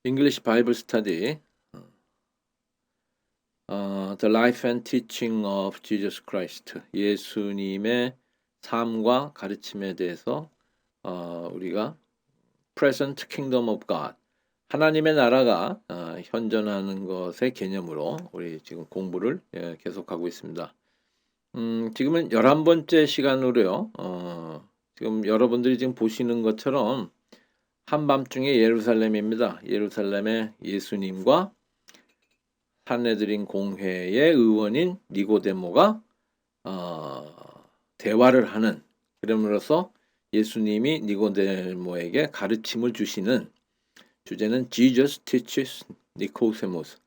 English Bible Study, The Life and Teaching of Jesus Christ, 예수님의 삶과 가르침에 대해서 우리가 Present Kingdom of God, 하나님의 나라가 현존하는 것의 개념으로 우리 지금 공부를 계속하고 있습니다. 지금은 11번째 시간으로요. 지금 여러분들이 지금 보시는 것처럼 한밤중에 예루살렘입니다. 예루살렘의 예수님과 산헤드린 공회의 의원인 니고데모가 대화를 하는, 그럼으로써 예수님이 니고데모에게 가르침을 주시는 주제는 Jesus teaches Nicodemus.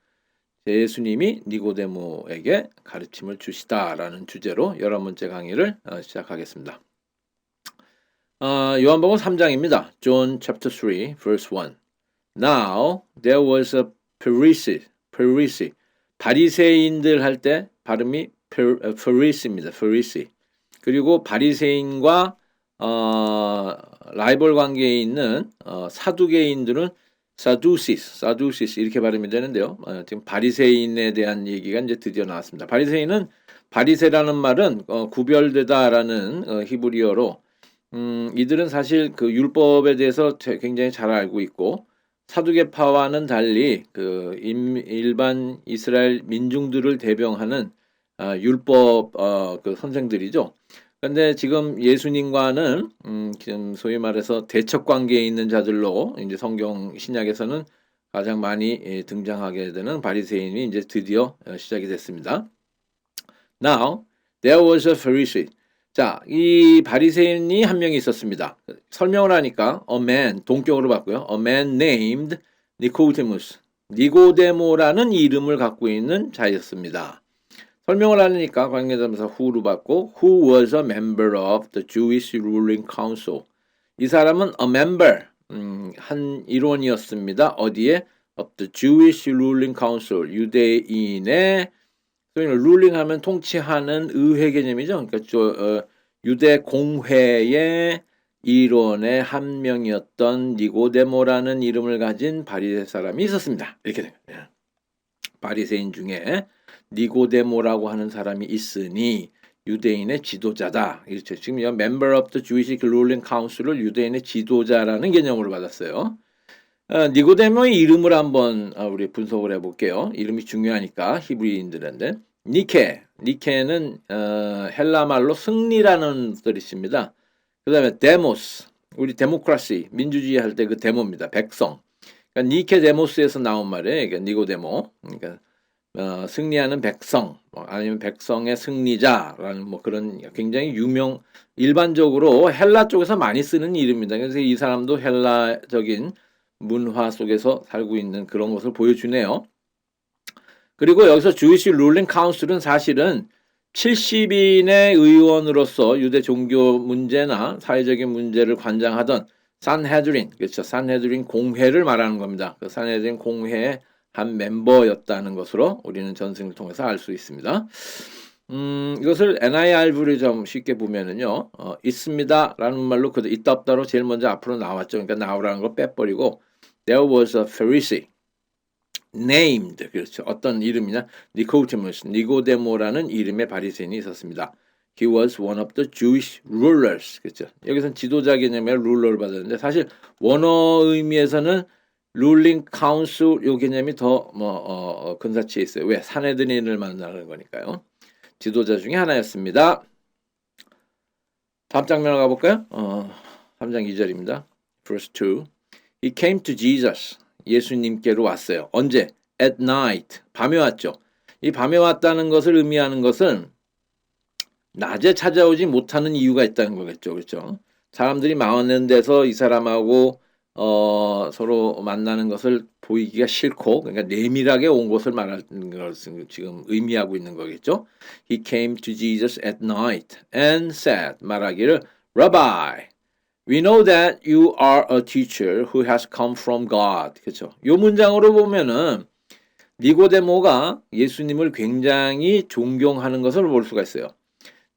예수님이 니고데모에게 가르침을 주시다라는 주제로 11번째 강의를 시작하겠습니다. 요한복음 3장입니다. John chapter 3 verse 1. Now there was a Pharisee. 바리새인들 할 때 발음이 Pharisee입니다. Pharisee. 그리고 바리새인과 라이벌 관계에 있는 사두개인들은 Sadducees 이렇게 발음이 되는데요. 지금 바리새인에 대한 얘기가 이제 드디어 나왔습니다. 바리새라는 말은 구별되다라는 히브리어로 이들은 사실 그 율법에 대해서 굉장히 잘 알고 있고 사두개파와는 달리 그 일반 이스라엘 민중들을 대변하는 율법 그 선생들이죠. 그런데 지금 예수님과는 지금 소위 말해서 대척 관계에 있는 자들로 이제 성경 신약에서는 가장 많이 등장하게 되는 바리새인이 이제 드디어 시작이 됐습니다. Now there was a Pharisee. 자, 이 바리새인이 한 명이 있었습니다. 설명을 하니까 a man, 동격으로 봤고요. A man named Nicodemus. 니고데모라는 이름을 갖고 있는 자였습니다. 설명을 하니까 관계자면서 who로 봤고 who was a member of the Jewish ruling council. 이 사람은 a member, 한 일원이었습니다. 어디에? of the Jewish ruling council. 유대인의 룰링 하면 통치하는 의회 개념이죠. 그러니까 유대 공회의 일원의 한 명이었던 니고데모라는 이름을 가진 바리새 사람이 있었습니다. 이렇게 된 거예요. 바리새인 중에 니고데모라고 하는 사람이 있으니 유대인의 지도자다. 이렇죠. 지금 member of the Jewish ruling council을 유대인의 지도자라는 개념으로 받았어요. 니고데모의 이름을 한번 우리 분석을 해볼게요. 이름이 중요하니까 히브리인들한테. 니케는 헬라말로 승리라는 뜻이 있습니다. 그 다음에 데모스, 우리 데모크라시, 민주주의 할 때 그 데모입니다. 백성. 그러니까 니케데모스에서 나온 말이에요. 그러니까 니고데모. 그러니까 승리하는 백성, 아니면 백성의 승리자라는 뭐 그런 굉장히 일반적으로 헬라 쪽에서 많이 쓰는 이름입니다. 그래서 이 사람도 헬라적인 문화 속에서 살고 있는 그런 것을 보여주네요. 그리고 여기서 주이시 룰링 카운슬은 사실은 70인의 의원으로서 유대 종교 문제나 사회적인 문제를 관장하던 산헤드린, 그렇죠. 산헤드린 공회를 말하는 겁니다. 그 산헤드린 공회의 한 멤버였다는 것으로 우리는 전승을 통해서 알 수 있습니다. 이것을 NIRV를 좀 쉽게 보면은요, 있습니다 라는 말로 있다 없다로 제일 먼저 앞으로 나왔죠. 그러니까 나오라는 걸 빼버리고 There was a Pharisee named, 그렇죠. 어떤 이름이냐? Nicodemus, 니고데모라는 이름의 바리새인이 있었습니다. He was one of the Jewish rulers. 그렇죠. 여기서는 지도자 개념의 룰러를 받았는데 사실 원어 의미에서는 룰링 카운슬 요 개념이 더 근사치에 있어요. 왜? 산헤드린을 만나는 거니까요. 지도자 중에 하나였습니다. 다음 장면 가볼까요? 3장 2절입니다. Verse 2. He came to Jesus. 예수님께로 왔어요. 언제? At night. 밤에 왔죠. 이 밤에 왔다는 것을 의미하는 것은 낮에 찾아오지 못하는 이유가 있다는 거겠죠. 그렇죠? 사람들이 많은 데서 이 사람하고 서로 만나는 것을 보이기가 싫고, 그러니까 내밀하게 온 것을 말하는 것을 지금 의미하고 있는 거겠죠. He came to Jesus at night and said, 말하기를, Rabbi, we know that you are a teacher who has come from God. 그렇죠. 이 문장으로 보면은 니고데모가 예수님을 굉장히 존경하는 것을 볼 수가 있어요.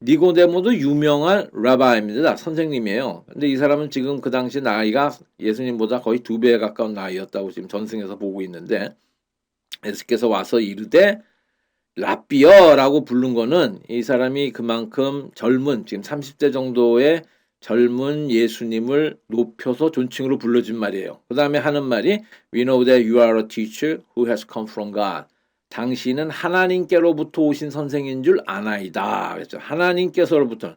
니고데모도 유명한 라바입니다. 선생님이에요. 근데 이 사람은 지금 그 당시 나이가 예수님보다 거의 2배에 가까운 나이였다고 지금 전승에서 보고 있는데, 예수께서 와서 이르되 라삐어라고 부른 거는 이 사람이 그만큼 젊은, 지금 30대 정도의 젊은 예수님을 높여서 존칭으로 불러준 말이에요. 그 다음에 하는 말이 We know that you are a teacher who has come from God. 당신은 하나님께로부터 오신 선생인 줄 아나이다. 그렇죠. 하나님께서로부터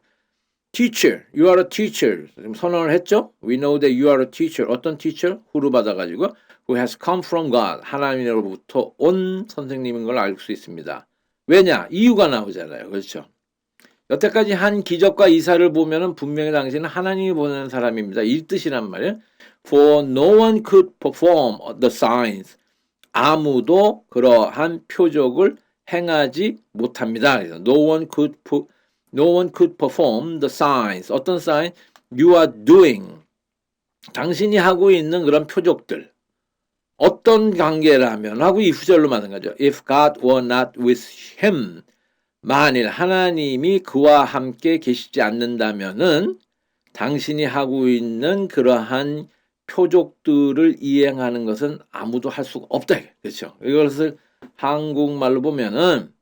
teacher, you are a teacher. 지금 선언을 했죠. We know that you are a teacher. 어떤 teacher? 후를 받아가지고 who has come from God. 하나님으로부터 온 선생님인 걸 알 수 있습니다. 왜냐? 이유가 나오잖아요. 그렇죠. 여태까지 한 기적과 이사를 보면은 분명히 당신은 하나님이 보내는 사람입니다. 이 뜻이란 말이에요. For no one could perform the signs. 아무도 그러한 표적을 행하지 못합니다. 그래서 no one could perform the signs. 어떤 sign? You are doing. 당신이 하고 있는 그런 표적들. 어떤 관계라면 하고 이 후절로 만든 거죠. If God were not with him. 만일 하나님이 그와 함께 계시지 않는다면은 당신이 하고 있는 그러한 표적들을 이행하는 것은 아무도 할 수가 없다. 그렇죠. 이것을 한국말로 보면은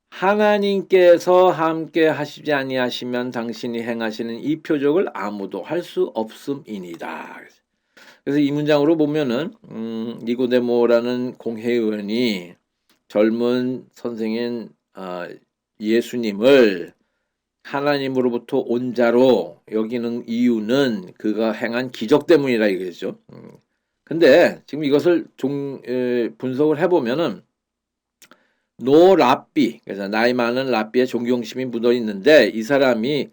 하나님께서 함께 하시지 아니하시면 당신이 행하시는 이 표적을 아무도 할 수 없음이니라. 그래서 이 문장으로 보면은 니고데모라는 공회의원이 젊은 선생인 예수님을 하나님으로부터 온 자로 여기는 이유는 그가 행한 기적 때문이라 이거죠. 근데 지금 이것을 분석을 해보면은 노 랍비, 그래서 나이 많은 랍비의 존경심이 묻어 있는데 이 사람이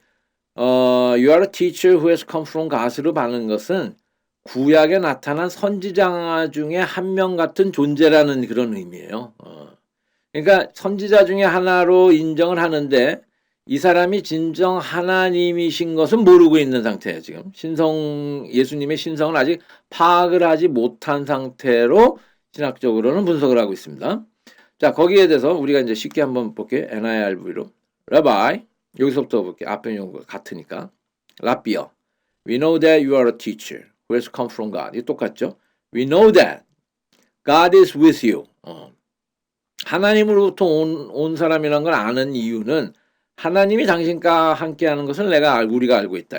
You are a teacher who has come from God으로 받는 것은 구약에 나타난 선지자 중에 한 명 같은 존재라는 그런 의미예요. 그러니까 선지자 중에 하나로 인정을 하는데 이 사람이 진정 하나님이신 것은 모르고 있는 상태예요. 지금 예수님의 신성을 아직 파악을 하지 못한 상태로 신학적으로는 분석을 하고 있습니다. 자, 거기에 대해서 우리가 이제 쉽게 한번 볼게요. NIRV로 Rabbi, 여기서부터 볼게요. 앞에 용어가 같으니까. 라비어, We know that you are a teacher who has come from God. 이 똑같죠? We know that God is with you. 하나님으로부터 온 사람이라는 걸 아는 이유는 하나님이 당신과 함께하는 것을 우리가 알고 있다.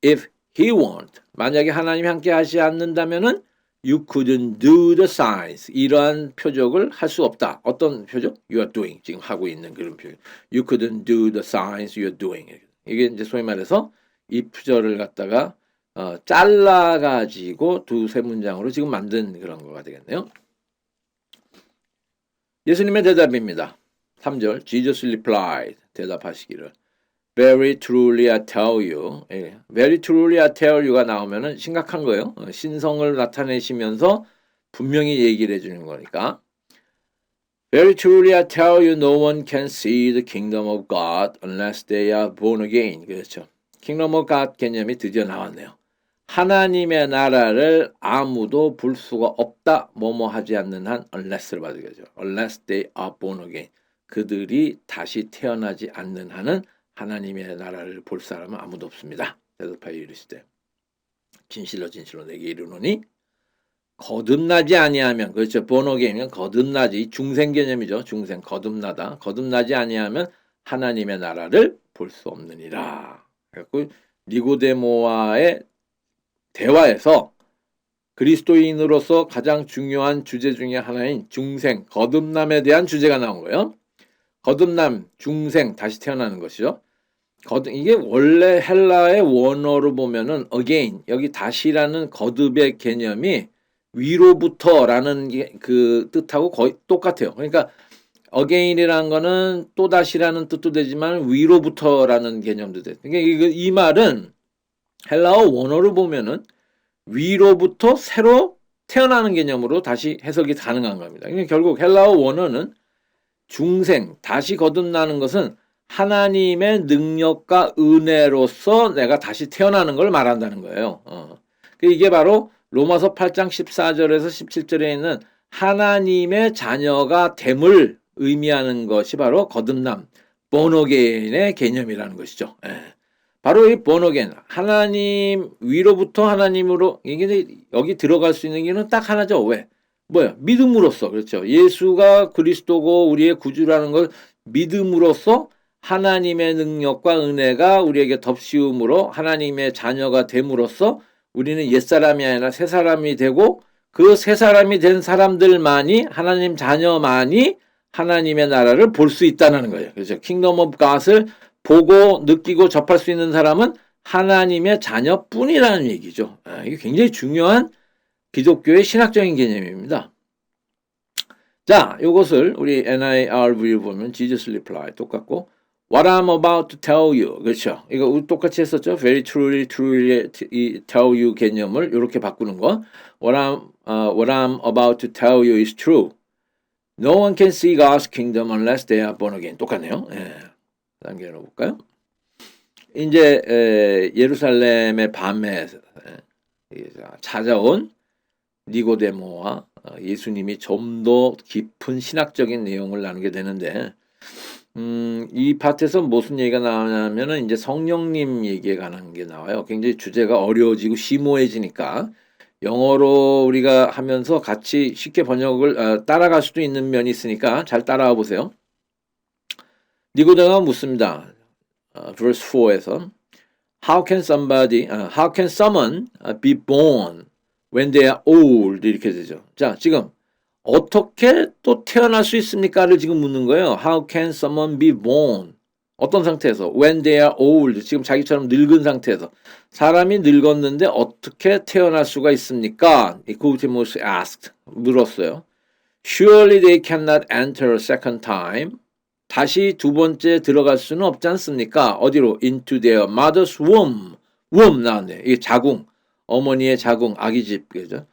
If he won't, 만약에 하나님이 함께 하지 않는다면은 you couldn't do the signs. 이러한 표적을 할 수 없다. 어떤 표적? You are doing. 지금 하고 있는 그런 표적. You couldn't do the signs you are doing. 이게 이제 소위 말해서 이 표절을 갖다가 잘라가지고 두세 문장으로 지금 만든 그런 거가 되겠네요. 예수님의 대답입니다. 3절 Jesus replied. 대답하시기를 Very truly I tell you. Very truly I tell you가 나오면은 심각한 거예요. 신성을 나타내시면서 분명히 얘기를 해주는 거니까. Very truly I tell you no one can see the kingdom of God unless they are born again. 그렇죠. Kingdom of God 개념이 드디어 나왔네요. 하나님의 나라를 아무도 볼 수가 없다. 뭐뭐 하지 않는 한 unless를 받은 거죠. Unless they are born again. 그들이 다시 태어나지 않는 한은 하나님의 나라를 볼 사람은 아무도 없습니다. 대답하여 이르시되 진실로 내게 이르노니 거듭나지 아니하면 그렇죠. born again은 거듭나지 중생 개념이죠. 중생 거듭나다. 거듭나지 아니하면 하나님의 나라를 볼 수 없느니라. 그래서 니고데모와의 대화에서 그리스도인으로서 가장 중요한 주제 중에 하나인 중생, 거듭남에 대한 주제가 나온 거예요. 거듭남, 중생, 다시 태어나는 것이죠. 이게 원래 헬라의 원어로 보면은 again, 여기 다시라는 거듭의 개념이 위로부터라는 그 뜻하고 거의 똑같아요. 그러니까 again이라는 거는 또 다시라는 뜻도 되지만 위로부터라는 개념도 돼요. 그러니까 이 말은 헬라어 원어로 보면은 위로부터 새로 태어나는 개념으로 다시 해석이 가능한 겁니다. 그러니까 결국 헬라어 원어는 중생, 다시 거듭나는 것은 하나님의 능력과 은혜로서 내가 다시 태어나는 걸 말한다는 거예요. 이게 바로 로마서 8장 14절에서 17절에 있는 하나님의 자녀가 됨을 의미하는 것이 바로 거듭남, born again의 개념이라는 것이죠. 예. 바로 이 born again, 하나님 위로부터 하나님으로, 이게 여기 들어갈 수 있는 길은 딱 하나죠. 왜? 뭐야? 믿음으로써. 그렇죠. 예수가 그리스도고 우리의 구주라는 걸 믿음으로써 하나님의 능력과 은혜가 우리에게 덮씌움으로 하나님의 자녀가 됨으로써 우리는 옛사람이 아니라 새사람이 되고, 그 새사람이 된 사람들만이, 하나님 자녀만이 하나님의 나라를 볼 수 있다는 거예요. 그렇죠. 킹덤 오브 갓을 보고 느끼고 접할 수 있는 사람은 하나님의 자녀뿐이라는 얘기죠. 이게 굉장히 중요한 기독교의 신학적인 개념입니다. 자, 이것을 우리 NIRV를 보면 Jesus reply 똑같고, What I'm about to tell you. 그렇죠. 이거 똑같이 했었죠. Very truly, truly tell you 개념을 이렇게 바꾸는 거. What I'm about to tell you is true. No one can see God's kingdom unless they are born again. 똑같네요. 예. 다음 게 볼까요? 이제 예루살렘의 밤에 찾아온 니고데모와 예수님이 좀 더 깊은 신학적인 내용을 나누게 되는데, 이 파트에서 무슨 얘기가 나오냐면은 이제 성령님 얘기에 관한 게 나와요. 굉장히 주제가 어려워지고 심오해지니까 영어로 우리가 하면서 같이 쉽게 번역을 따라갈 수도 있는 면이 있으니까 잘 따라와 보세요. 니고데모가 묻습니다. verse 4에서 how can someone be born when they are old? 이렇게 되죠. 자, 지금 어떻게 또 태어날 수 있습니까를 지금 묻는 거예요. How can someone be born? 어떤 상태에서? When they are old. 지금 자기처럼 늙은 상태에서. 사람이 늙었는데 어떻게 태어날 수가 있습니까? 니코데모스 asked. 물었어요. Surely they cannot enter a second time. 다시 두 번째 들어갈 수는 없지 않습니까? 어디로? Into their mother's womb. womb 나왔네. 이게 자궁. 어머니의 자궁. 아기집. 그죠?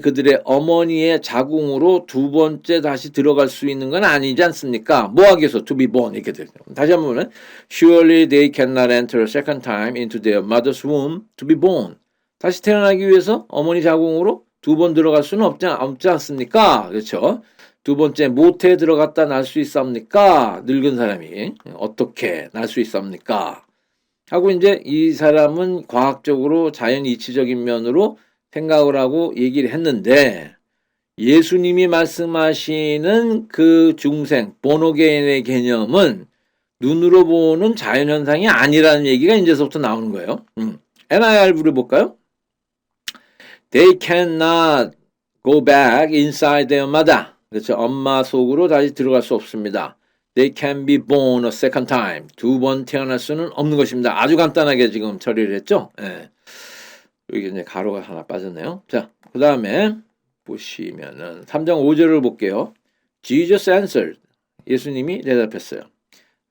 그들의 어머니의 자궁으로 두 번째 다시 들어갈 수 있는 건 아니지 않습니까? 뭐 하기 위해서? To be born. 이렇게 되죠. 다시 한번 보면 Surely they cannot enter a second time into their mother's womb to be born. 다시 태어나기 위해서 어머니 자궁으로 두 번 들어갈 수는 없지 않습니까? 그렇죠? 두 번째 모태에 들어갔다 날 수 있습니까? 늙은 사람이 어떻게 날 수 있습니까? 하고 이제 이 사람은 과학적으로 자연 이치적인 면으로 생각을 하고 얘기를 했는데, 예수님이 말씀하시는 그 중생 보노게인의 개념은 눈으로 보는 자연현상이 아니라는 얘기가 이제서부터 나오는 거예요. NIRV를 볼까요? They cannot go back inside their mother. 그렇죠. 엄마 속으로 다시 들어갈 수 없습니다. They can be born a second time. 두 번 태어날 수는 없는 것입니다. 아주 간단하게 지금 처리를 했죠. 예. 여기 이제 가로가 하나 빠졌네요. 자, 그 다음에 보시면은 3장 5절을 볼게요. Jesus answered. 예수님이 대답했어요.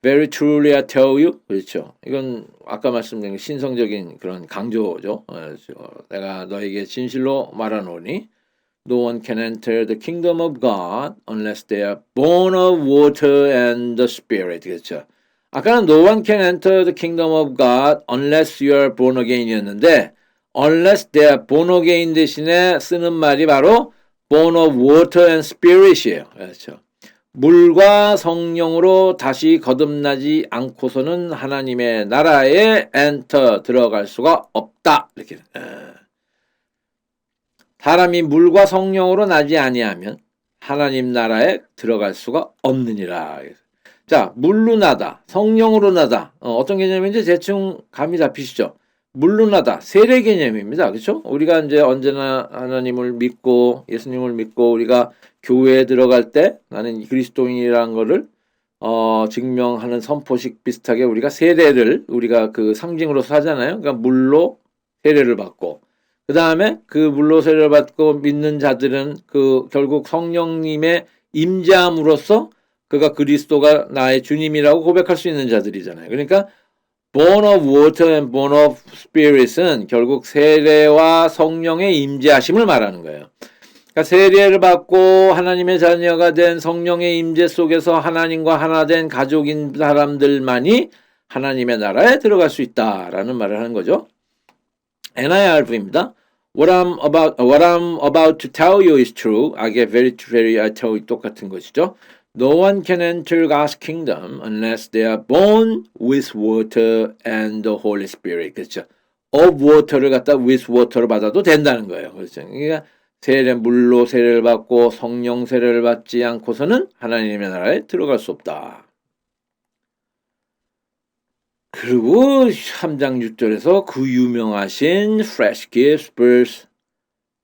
Very truly I tell you. 그렇죠. 이건 아까 말씀드린 신성적인 그런 강조죠. 내가 너에게 진실로 말하노니 No one can enter the kingdom of God unless they are born of water and the Spirit. 그렇죠. 아까는 No one can enter the kingdom of God unless you are born again이었는데, unless they are born again 대신에 쓰는 말이 바로 born of water and spirit이에요. 그렇죠. 물과 성령으로 다시 거듭나지 않고서는 하나님의 나라에 enter 들어갈 수가 없다. 이렇게. 사람이 물과 성령으로 나지 아니하면 하나님 나라에 들어갈 수가 없느니라. 자, 물로 나다, 성령으로 나다. 어떤 개념인지 대충 감이 잡히시죠? 물로 나다, 세례 개념입니다. 그렇죠? 우리가 이제 언제나 하나님을 믿고 예수님을 믿고 우리가 교회에 들어갈 때 나는 그리스도인이라는 거를 증명하는 선포식 비슷하게 우리가 세례를 우리가 그 상징으로서 하잖아요. 그러니까 물로 세례를 받고, 그 다음에 그 물로 세례를 받고 믿는 자들은 그 결국 성령님의 임재함으로써 그가 그리스도가 나의 주님이라고 고백할 수 있는 자들이잖아요. 그러니까 born of water and born of spirit은 결국 세례와 성령의 임재하심을 말하는 거예요. 그러니까 세례를 받고 하나님의 자녀가 된 성령의 임재 속에서 하나님과 하나 된 가족인 사람들만이 하나님의 나라에 들어갈 수 있다라는 말을 하는 거죠. NIRV입니다. What I'm about to tell you is true. I get very I tell you 똑같은 것이죠. No one can enter God's kingdom unless they are born with water and the Holy Spirit. 그렇죠. of water를 갖다 with water로 받아도 된다는 거예요. 그렇죠. 그러니까 물로 세례를 받고 성령 세례를 받지 않고서는 하나님의 나라에 들어갈 수 없다. 그리고 3장 6절에서 그 유명하신 flesh gives birth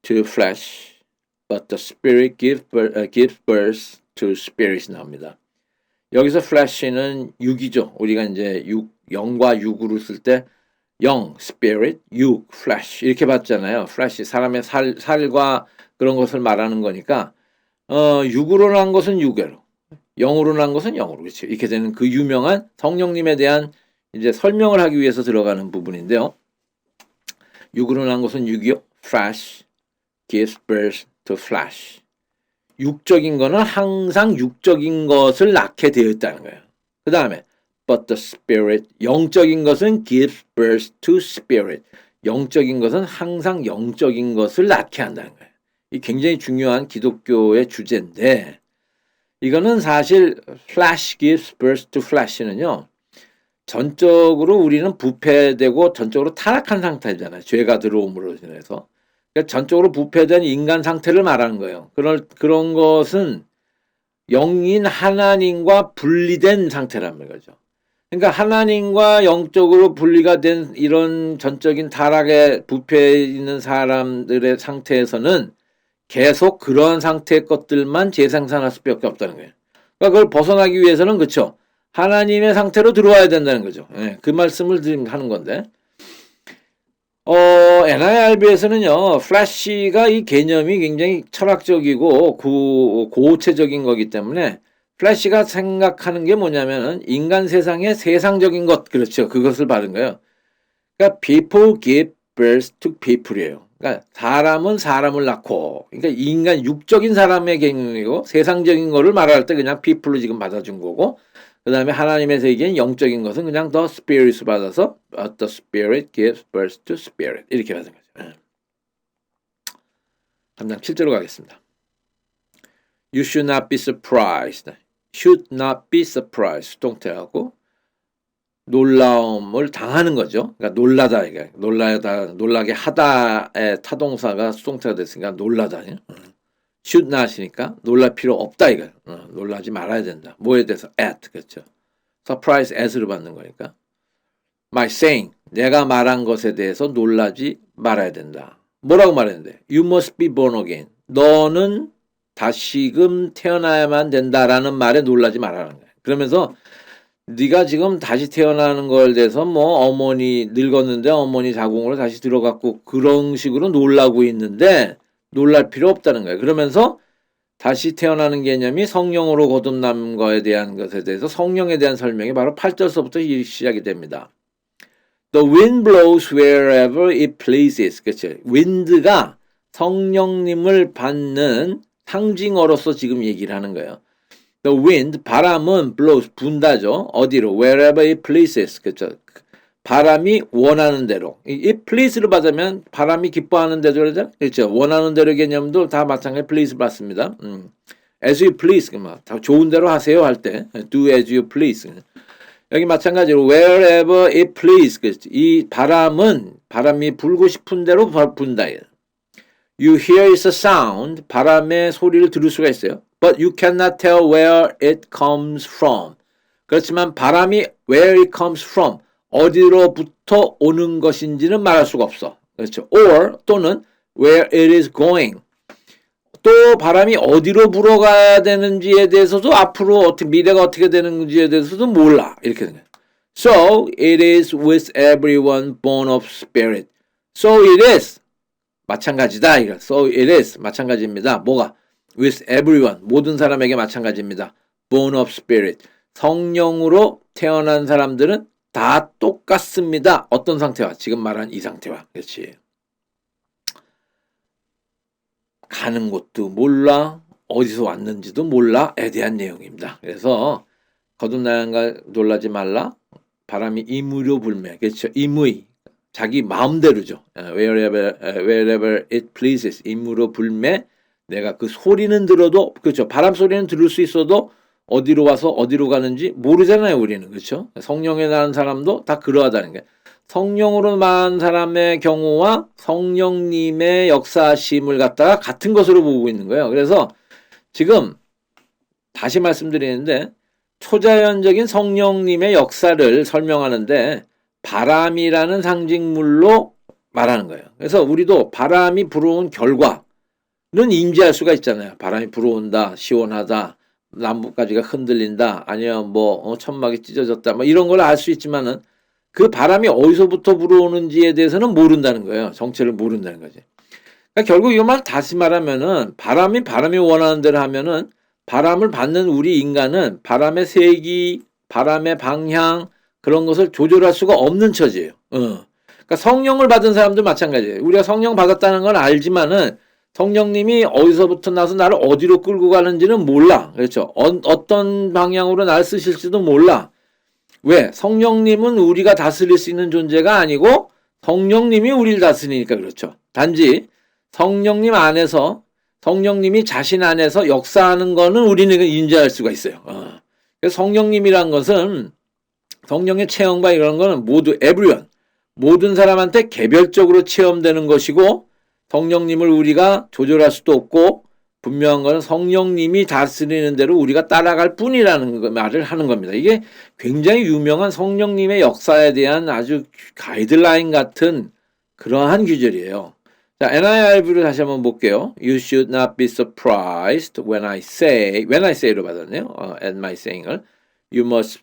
to flesh, but the spirit gives birth to spirit 나옵니다. 여기서 flesh는 육이죠. 우리가 이제 영과 육으로 쓸 때 영, spirit, 육, flesh 이렇게 봤잖아요. flesh 사람의 살과 그런 것을 말하는 거니까 육으로 난 것은 육으로, 영으로 난 것은 영으로 그렇죠. 이렇게 되는 그 유명한 성령님에 대한 이제 설명을 하기 위해서 들어가는 부분인데요. 육으로 난 것은 육이요. flesh gives birth to flesh. 육적인 거는 항상 육적인 것을 낳게 되어 있다는 거예요. 그 다음에 but the spirit, 영적인 것은 gives birth to spirit. 영적인 것은 항상 영적인 것을 낳게 한다는 거예요. 이 굉장히 중요한 기독교의 주제인데 이거는 사실 flesh gives birth to flesh는요. 전적으로 우리는 부패되고 전적으로 타락한 상태잖아요. 죄가 들어옴으로 인해서. 그러니까 전적으로 부패된 인간 상태를 말하는 거예요. 그런 것은 영인 하나님과 분리된 상태란 거죠. 그러니까 하나님과 영적으로 분리가 된 이런 전적인 타락에 부패해 있는 사람들의 상태에서는 계속 그러한 상태의 것들만 재생산할 수밖에 없다는 거예요. 그러니까 그걸 벗어나기 위해서는 그렇죠. 하나님의 상태로 들어와야 된다는 거죠. 예, 그 말씀을 하는 건데 NIRB에서는요, 플래시가 이 개념이 굉장히 철학적이고 고체적인 거기 때문에 플래시가 생각하는 게 뭐냐면은 인간 세상의 세상적인 것, 그렇죠. 그것을 받은 거예요. 그러니까 people give birth to people이에요. 그러니까 사람은 사람을 낳고, 그러니까 인간 육적인 사람의 개념이고 세상적인 거를 말할 때 그냥 people로 지금 받아준 거고, 그 다음에 하나님의 세계인 영적인 것은 그냥 the spirit을 받아서 the spirit gives birth to spirit 이렇게 받은 거죠. 3장 7절로 가겠습니다. You should not be surprised. should not be surprised. 수동태하고 놀라움을 당하는 거죠. 그러니까 놀라다, 이게 놀라게 하다의 타동사가 수동태가 됐으니까 놀라다. should not이니까 놀랄 필요 없다 이거. 놀라지 말아야 된다. 뭐에 대해서? at 그렇죠. surprise at로 받는 거니까. my saying 내가 말한 것에 대해서 놀라지 말아야 된다. 뭐라고 말했는데? You must be born again. 너는 다시금 태어나야만 된다라는 말에 놀라지 말라는 거야. 그러면서 네가 지금 다시 태어나는 걸 대해서 뭐 어머니 늙었는데 어머니 자궁으로 다시 들어갔고 그런 식으로 놀라고 있는데 놀랄 필요 없다는 거예요. 그러면서 다시 태어나는 개념이 성령으로 거듭난 거에 대한 것에 대해서 성령에 대한 설명이 바로 8절서부터 시작이 됩니다. The wind blows wherever it pleases. 그렇죠. wind가 성령님을 받는 상징어로서 지금 얘기를 하는 거예요. The wind, 바람은 blows, 분다죠. 어디로? Wherever it pleases. 그렇죠. 바람이 원하는 대로. 이 please를 받으면 바람이 기뻐하는 대로 그러잖아요. 그렇죠. 원하는 대로 개념도 다 마찬가지 please 받습니다. As you please. 다 좋은 대로 하세요 할 때. Do as you please. 여기 마찬가지로 wherever it please. 이 바람이 불고 싶은 대로 분다. You hear its sound. 바람의 소리를 들을 수가 있어요. But you cannot tell where it comes from. 그렇지만 바람이 where it comes from. 어디로부터 오는 것인지는 말할 수가 없어. 그렇죠. or 또는 where it is going. 또 바람이 어디로 불어가야 되는지에 대해서도 앞으로 미래가 어떻게 되는지에 대해서도 몰라. 이렇게 되는 거예요. So it is with everyone born of spirit. So it is. 마찬가지다. 이거. So it is. 마찬가지입니다. 뭐가? With everyone. 모든 사람에게 마찬가지입니다. Born of spirit. 성령으로 태어난 사람들은 다 똑같습니다. 어떤 상태와? 지금 말한 이 상태와. 그렇지. 가는 곳도 몰라. 어디서 왔는지도 몰라에 대한 내용입니다. 그래서 거듭나는 걸 놀라지 말라. 바람이 임의로 불매. 그렇죠. 임의. 자기 마음대로죠. Wherever it pleases. 임의로 불매. 내가 그 소리는 들어도 그렇죠. 바람 소리는 들을 수 있어도 어디로 와서 어디로 가는지 모르잖아요, 우리는. 그렇죠? 성령에 나는 사람도 다 그러하다는 게. 성령으로 만 사람의 경우와 성령님의 역사심을 갖다가 같은 것으로 보고 있는 거예요. 그래서 지금 다시 말씀드리는데 초자연적인 성령님의 역사를 설명하는데 바람이라는 상징물로 말하는 거예요. 그래서 우리도 바람이 불어온 결과는 인지할 수가 있잖아요. 바람이 불어온다, 시원하다, 나뭇가지가 흔들린다, 아니면 뭐 천막이 찢어졌다, 뭐 이런 걸 알 수 있지만은 그 바람이 어디서부터 불어오는지에 대해서는 모른다는 거예요. 정체를 모른다는 거지. 그러니까 결국 이 말 다시 말하면은 바람이 원하는 대로 하면은 바람을 받는 우리 인간은 바람의 세기, 바람의 방향 그런 것을 조절할 수가 없는 처지예요. 그러니까 성령을 받은 사람도 마찬가지예요. 우리가 성령 받았다는 건 알지만은 성령님이 어디서부터 나서 나를 어디로 끌고 가는지는 몰라. 그렇죠. 어떤 방향으로 나를 쓰실지도 몰라. 왜? 성령님은 우리가 다스릴 수 있는 존재가 아니고 성령님이 우리를 다스리니까 그렇죠. 단지 성령님 안에서 성령님이 자신 안에서 역사하는 거는 우리는 인지할 수가 있어요. 그래서 성령님이란 것은 성령의 체험과 이런 거는 모두 everyone, 모든 사람한테 개별적으로 체험되는 것이고 성령님을 우리가 조절할 수도 없고 분명한 것은 성령님이 다스리는 대로 우리가 따라갈 뿐이라는 말을 하는 겁니다. 이게 굉장히 유명한 성령님의 역사에 대한 아주 가이드라인 같은 그러한 규절이에요. 자, NIRV를 다시 한번 볼게요. You should not be surprised when I say로 받았네요. at my saying을. You must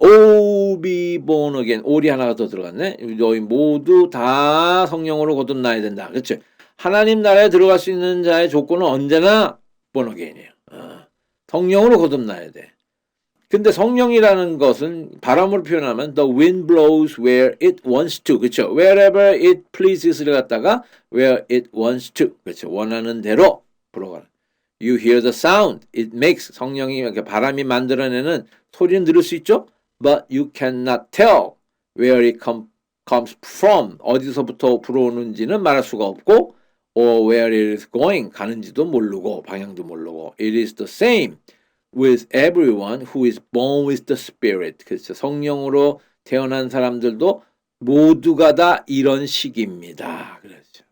all be born again. all이 하나가 더 들어갔네. 너희 모두 다 성령으로 거듭나야 된다. 그렇죠? 하나님 나라에 들어갈 수 있는 자의 조건은 언제나 born again이에요. 성령으로 거듭나야 돼. 근데 성령이라는 것은 바람으로 표현하면 the wind blows where it wants to. 그렇죠? wherever it pleases를 갖다가 where it wants to. 그렇죠? 원하는 대로 불어가는. You hear the sound it makes. 성령이 이렇게 바람이 만들어내는 소리는 들을 수 있죠? But you cannot tell where it comes from. 어디서부터 불어오는지는 말할 수가 없고 or where it is going. 가는지도 모르고 방향도 모르고. It is the same with everyone who is born with the Spirit. 그렇죠. 성령으로 태어난 사람들도 모두가 다 이런 식입니다. 그렇죠.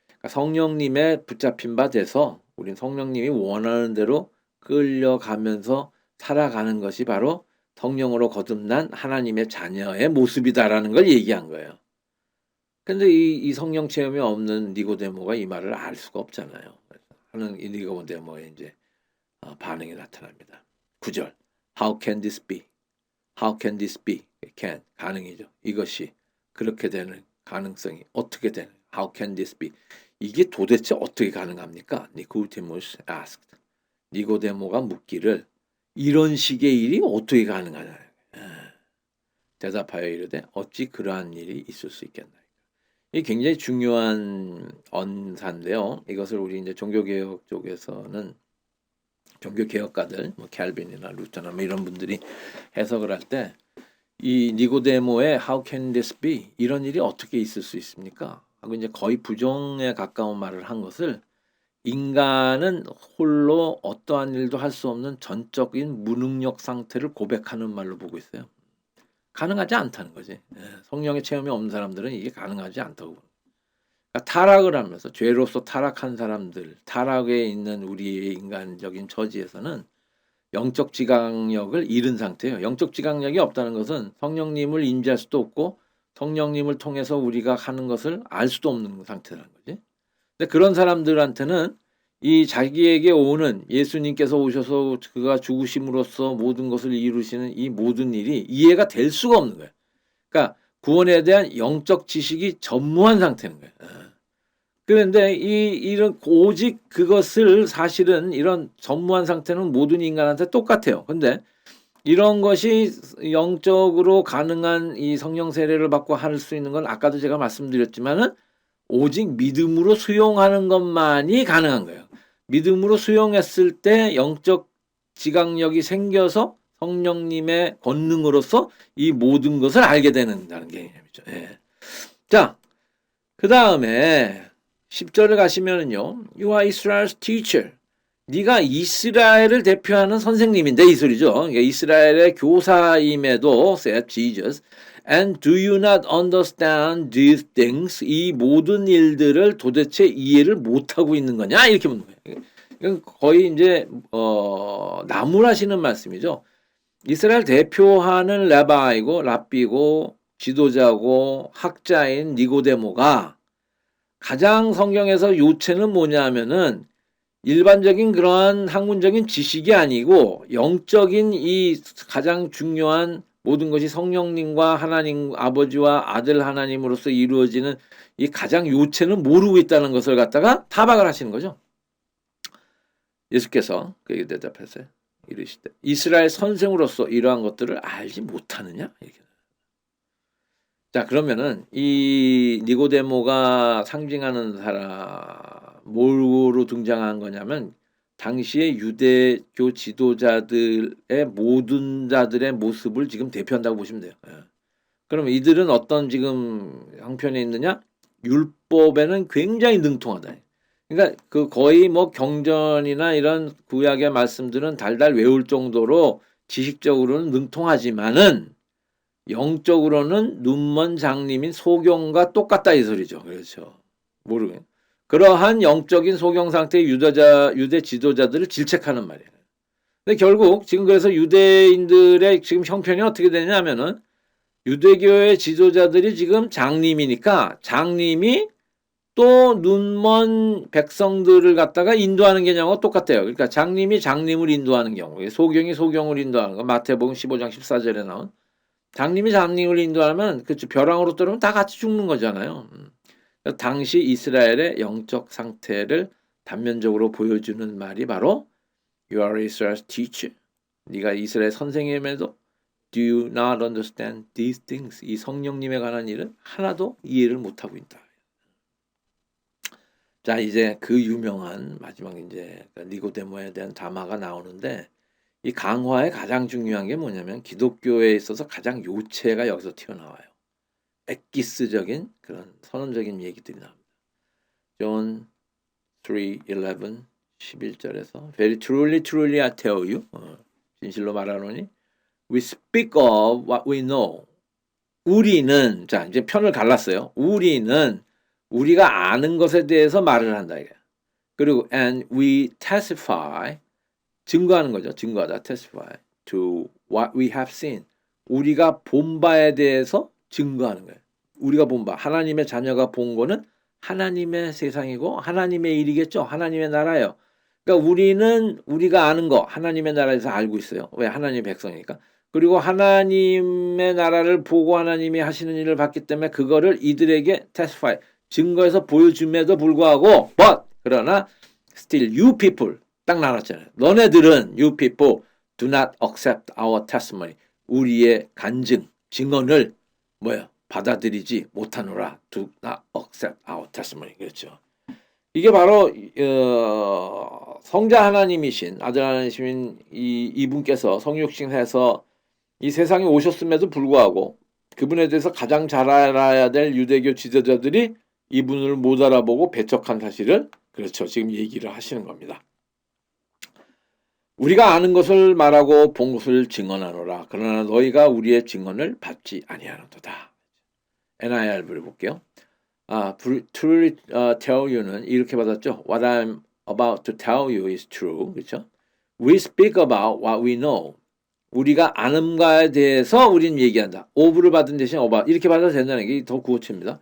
그러니까 성령님의 붙잡힌 바 돼서 우린 성령님이 원하는 대로 끌려가면서 살아가는 것이 바로 성령으로 거듭난 하나님의 자녀의 모습이다라는 걸 얘기한 거예요. 근데 이 성령 체험이 없는 니고데모가 이 말을 알 수가 없잖아요. 하는 이 니고데모의 이제 반응이 나타납니다. 9절. How can this be? How can this be? can 가능이죠. 이것이 그렇게 되는 가능성이 어떻게 되는? How can this be? 이게 도대체 어떻게 가능합니까? Nicodemus asked. 니고데모가 묻기를 이런 식의 일이 어떻게 가능하냐? 대답하여 이르되 어찌 그러한 일이 있을 수 있겠나? 이 굉장히 중요한 언사인데요. 이것을 우리 이제 종교개혁 쪽에서는 종교개혁가들, 뭐 캘빈이나 루터나 뭐 이런 분들이 해석을 할 때 이 니고데모의 How can this be? 이런 일이 어떻게 있을 수 있습니까? 하고 이제 거의 부정에 가까운 말을 한 것을 인간은 홀로 어떠한 일도 할 수 없는 전적인 무능력 상태를 고백하는 말로 보고 있어요. 가능하지 않다는 거지. 성령의 체험이 없는 사람들은 이게 가능하지 않다고. 그러니까 타락을 하면서 죄로서 타락한 사람들, 타락에 있는 우리의 인간적인 처지에서는 영적 지각력을 잃은 상태예요. 영적 지각력이 없다는 것은 성령님을 인지할 수도 없고 성령님을 통해서 우리가 하는 것을 알 수도 없는 상태라는 거지. 근데 그런 사람들한테는 이 자기에게 오는 예수님께서 오셔서 그가 죽으심으로써 모든 것을 이루시는 이 모든 일이 이해가 될 수가 없는 거예요. 그러니까 구원에 대한 영적 지식이 전무한 상태인 거예요. 그런데 이런 오직 그것을 사실은 이런 전무한 상태는 모든 인간한테 똑같아요. 근데 이런 것이 영적으로 가능한 이 성령 세례를 받고 할 수 있는 건 아까도 제가 말씀드렸지만은 오직 믿음으로 수용하는 것만이 가능한 거예요. 믿음으로 수용했을 때 영적 지각력이 생겨서 성령님의 권능으로서 이 모든 것을 알게 되는다는 개념이죠. 예. 자, 그 다음에 10절을 가시면은요. You are Israel's teacher. 네가 이스라엘을 대표하는 선생님인데 이 소리죠. 그러니까 이스라엘의 교사임에도 said Jesus, and do you not understand these things? 이 모든 일들을 도대체 이해를 못하고 있는 거냐? 이렇게 묻는 거예요. 이건 거의 이제 나무라시는 말씀이죠. 이스라엘 대표하는 랍비고 지도자고 학자인 니고데모가 가장 성경에서 요체는 뭐냐면은 일반적인 그러한 학문적인 지식이 아니고 영적인 이 가장 중요한 모든 것이 성령님과 하나님 아버지와 아들 하나님으로서 이루어지는 이 가장 요체는 모르고 있다는 것을 갖다가 타박을 하시는 거죠. 예수께서 그에게 대답하세요. 이르시되 이스라엘 선생으로서 이러한 것들을 알지 못하느냐? 이렇게. 자, 그러면은 이 니고데모가 상징하는 사람 뭐로 등장한 거냐면 당시의 유대교 지도자들의 모든 자들의 모습을 지금 대표한다고 보시면 돼요. 그러면 이들은 어떤 지금 형편에 있느냐? 율법에는 굉장히 능통하다. 그러니까 그 거의 뭐 경전이나 이런 구약의 말씀들은 달달 외울 정도로 지식적으로는 능통하지만은 영적으로는 눈먼 장님인 소경과 똑같다 이 소리죠. 그렇죠. 모르겠. 그러한 영적인 소경 상태의 유대 지도자들을 질책하는 말이에요. 근데 결국 지금 그래서 유대인들의 지금 형편이 어떻게 되냐면은 유대교의 지도자들이 지금 장님이니까 장님이 또 눈먼 백성들을 갖다가 인도하는 개념과 똑같아요. 그러니까 장님이 장님을 인도하는 경우, 소경이 소경을 인도하는 거, 마태복음 15장 14절에 나온 장님이 장님을 인도하면 그렇죠. 벼랑으로 떨어면 다 같이 죽는 거잖아요. 당시 이스라엘의 영적 상태를 단면적으로 보여주는 말이 바로 You are Israel's teacher. 네가 이스라엘 선생님에도 Do you not understand these things? 이 성령님에 관한 일은 하나도 이해를 못하고 있다. 자, 이제 그 유명한 마지막 이제 니고데모에 대한 담화가 나오는데 이 강화의 가장 중요한 게 뭐냐면 기독교에 있어서 가장 요체가 여기서 튀어나와요. 엑기스적인 그런 선언적인 얘기들이 나옵니다. John 3:11 11절에서 Very truly, truly I tell you 진실로 말하노니 We speak of what we know. 우리는 자 이제 편을 갈랐어요. 우리는 우리가 아는 것에 대해서 말을 한다 이게. 그리고 and we testify 증거하는 거죠. 증거하다 testify to what we have seen. 우리가 본 바에 대해서 증거하는 거예요. 우리가 본 바 하나님의 자녀가 본 거는 하나님의 세상이고 하나님의 일이겠죠. 하나님의 나라예요. 그러니까 우리는 우리가 아는 거 하나님의 나라에서 알고 있어요. 왜? 하나님의 백성이니까. 그리고 하나님의 나라를 보고 하나님이 하시는 일을 봤기 때문에 그거를 이들에게 testify 증거해서 보여줌에도 불구하고 but 그러나 still you people 딱 나눴잖아요. 너네들은 you people do not accept our testimony. 우리의 간증, 증언을 뭐야? 받아들이지 못하노라. Do not accept our testimony. 그렇죠. 이게 바로 성자 하나님이신 아들 하나님이신 이분께서 성육신해서 이 세상에 오셨음에도 불구하고 그분에 대해서 가장 잘 알아야 될 유대교 지도자들이 이분을 못 알아보고 배척한 사실을 그렇죠. 지금 얘기를 하시는 겁니다. 우리가 아는 것을 말하고 본 것을 증언하노라. 그러나 너희가 우리의 증언을 받지 아니하노도다. NIRV를 볼게요. truly tell you는 이렇게 받았죠. What I'm about to tell you is true. 그렇죠? We speak about what we know. 우리가 아는가에 대해서 우리는 얘기한다. of를 받은 대신 about 이렇게 받아도 된다는 게 더 구어체입니다.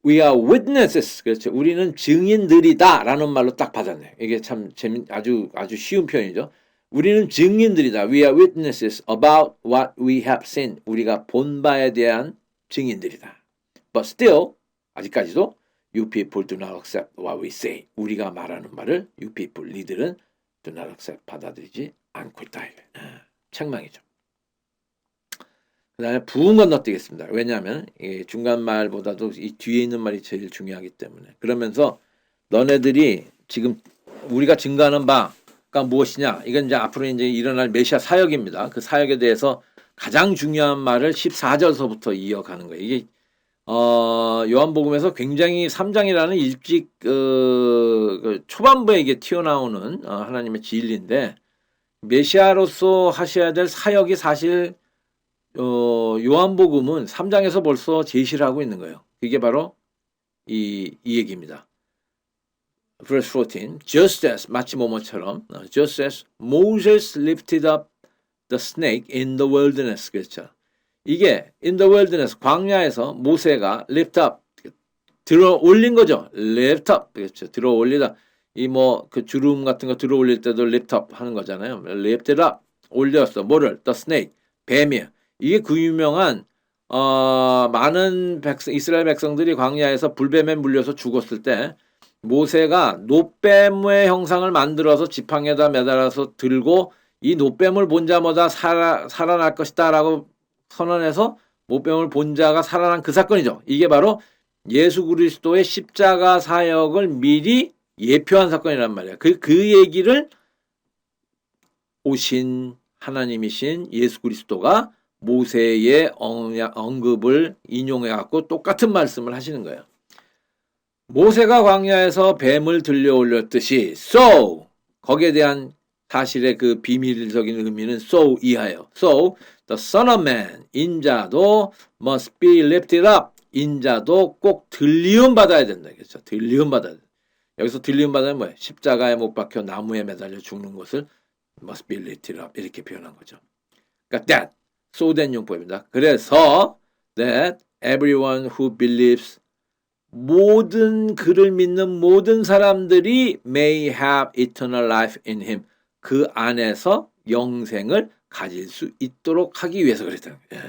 We are witnesses. 그렇죠. 우리는 증인들이다라는 말로 딱 받았네요. 이게 참 아주 쉬운 표현이죠. 우리는 증인들이다. We are witnesses about what we have seen. 우리가 본 바에 대한 증인들이다. But still 아직까지도 you people do not accept what we say. 우리가 말하는 말을 you people, 니들은 do not accept, 받아들이지 않고 있다. 책망이죠. 그 다음에 부은 건너뛰겠습니다. 왜냐하면 이 중간 말보다도 이 뒤에 있는 말이 제일 중요하기 때문에. 그러면서 너네들이 지금 우리가 증거하는 바가 무엇이냐. 이건 이제 앞으로 이제 일어날 메시아 사역입니다. 그 사역에 대해서 가장 중요한 말을 14절서부터 이어가는 거예요. 이게 요한복음에서 굉장히 3장이라는 일찍 그 초반부에 이게 튀어나오는 하나님의 진리인데 메시아로서 하셔야 될 사역이 사실 요한복음은 3장에서 벌써 제시를 하고 있는 거예요. 그게 바로 이 얘기입니다. Verse 14, just as 마치 뭐뭐처럼 just as Moses lifted up the snake in the wilderness. 그렇죠. 이게 in the wilderness 광야에서 모세가 lift up 들어 올린 거죠. lift up 그렇죠. 들어 올리다. 이 뭐 그 주름 같은 거 들어 올릴 때도 lift up 하는 거잖아요. lifted up 올렸어. 뭐를? the snake 뱀이에요. 이게 그 유명한 많은 이스라엘 백성들이 광야에서 불뱀에 물려서 죽었을 때 모세가 놋뱀의 형상을 만들어서 지팡이에다 매달아서 들고 이 놋뱀을 본 자마다 살아날 것이다 라고 선언해서 놋뱀을 본 자가 살아난 그 사건이죠. 이게 바로 예수 그리스도의 십자가 사역을 미리 예표한 사건이란 말이에요. 그 얘기를 오신 하나님이신 예수 그리스도가 모세의 언급을 인용해 갖고 똑같은 말씀을 하시는 거예요. 모세가 광야에서 뱀을 들려 올렸듯이 so 거기에 대한 사실의 그 비밀적인 의미는 so 이하예요. So the son of man 인자도 must be lifted up 인자도 꼭 들리움 받아야 된다. 그렇죠? 들리움 받아야 된다. 여기서 들리움 받아야 뭐예요? 십자가에 못 박혀 나무에 매달려 죽는 것을 must be lifted up 이렇게 표현한 거죠. 그러니까 that so that 용법입니다. 그래서 that everyone who believes 모든 그를 믿는 모든 사람들이 may have eternal life in him. 그 안에서 영생을 가질 수 있도록 하기 위해서 그랬다는 거예요.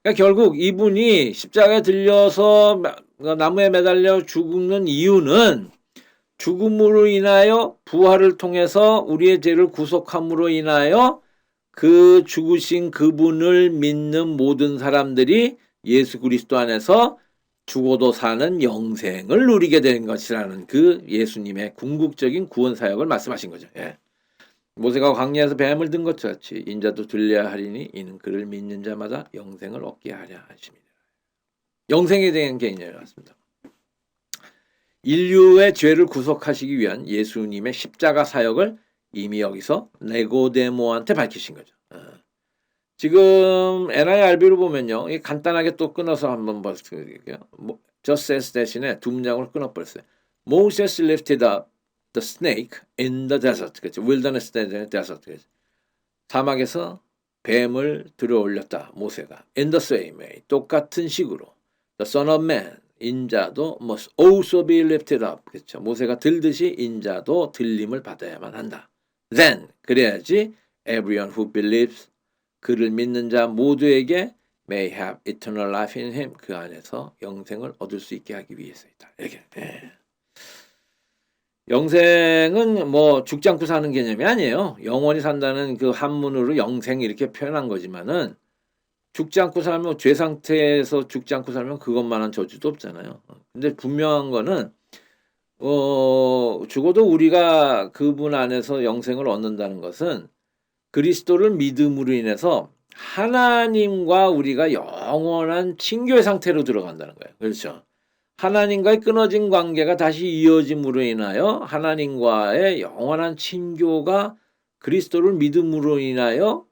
그러니까 결국 이분이 십자가에 들려서 나무에 매달려 죽는 이유는 죽음으로 인하여 부활을 통해서 우리의 죄를 구속함으로 인하여 그 죽으신 그분을 믿는 모든 사람들이 예수 그리스도 안에서 죽어도 사는 영생을 누리게 된 것이라는 그 예수님의 궁극적인 구원 사역을 말씀하신 거죠. 예. 모세가 광야에서 뱀을 든 것 같이 인자도 들려야 하리니 이는 그를 믿는 자마다 영생을 얻게 하려 하십니다. 영생에 대한 개념이 나왔습니다. 인류의 죄를 구속하시기 위한 예수님의 십자가 사역을 이미 여기서 니고데모한테 밝히신 거죠. 지금 NIRB로 보면요. 간단하게 또 끊어서 한번 볼게요. just as 대신에 두 문장으로 끊어버렸어요. Moses lifted up the snake in the desert. 그렇죠. wilderness desert. 그렇죠. 사막에서 뱀을 들어 올렸다. 모세가. In the same way. 똑같은 식으로. The son of man. 인자도 must also be lifted up. 그렇죠. 모세가 들듯이 인자도 들림을 받아야만 한다. Then. 그래야지 everyone who believes 그를 믿는 자 모두에게 may have eternal life in him. 그 안에서 영생을 얻을 수 있게 하기 위해서이다. 이렇게. 네. 영생은 뭐 죽지 않고 사는 개념이 아니에요. 영원히 산다는 그 한문으로 영생 이렇게 표현한 거지만은 죽지 않고 살면 죄 상태에서 죽지 않고 살면 그것만한 저주도 없잖아요. 근데 분명한 거는 죽어도 우리가 그분 안에서 영생을 얻는다는 것은 그리스도를 믿음으로 인해서 하나님과 우리가 영원한 친교의 상태로 들어간다는 거예요. 그렇죠. 하나님과의 끊어진 관계가 다시 이어짐으로 인하여 하나님과의 영원한 친교가 그리스도를 믿음으로 인하여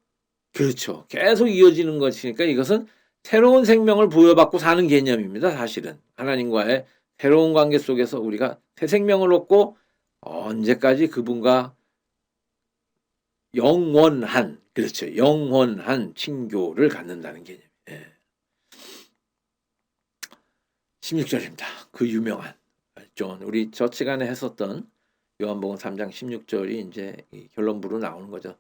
그렇죠. 계속 이어지는 것이니까 이것은 새로운 생명을 부여받고 사는 개념입니다. 사실은 하나님과의 새로운 관계 속에서 우리가 새 생명을 얻고 언제까지 그분과 영원한 그렇죠. 영원한 친교를 갖는다는 개념. 예. 16절입니다. 그 유명한 존 우리 저 시간에 했었던 요한복음 3장 16절이 이제 결론부로 나오는 거죠.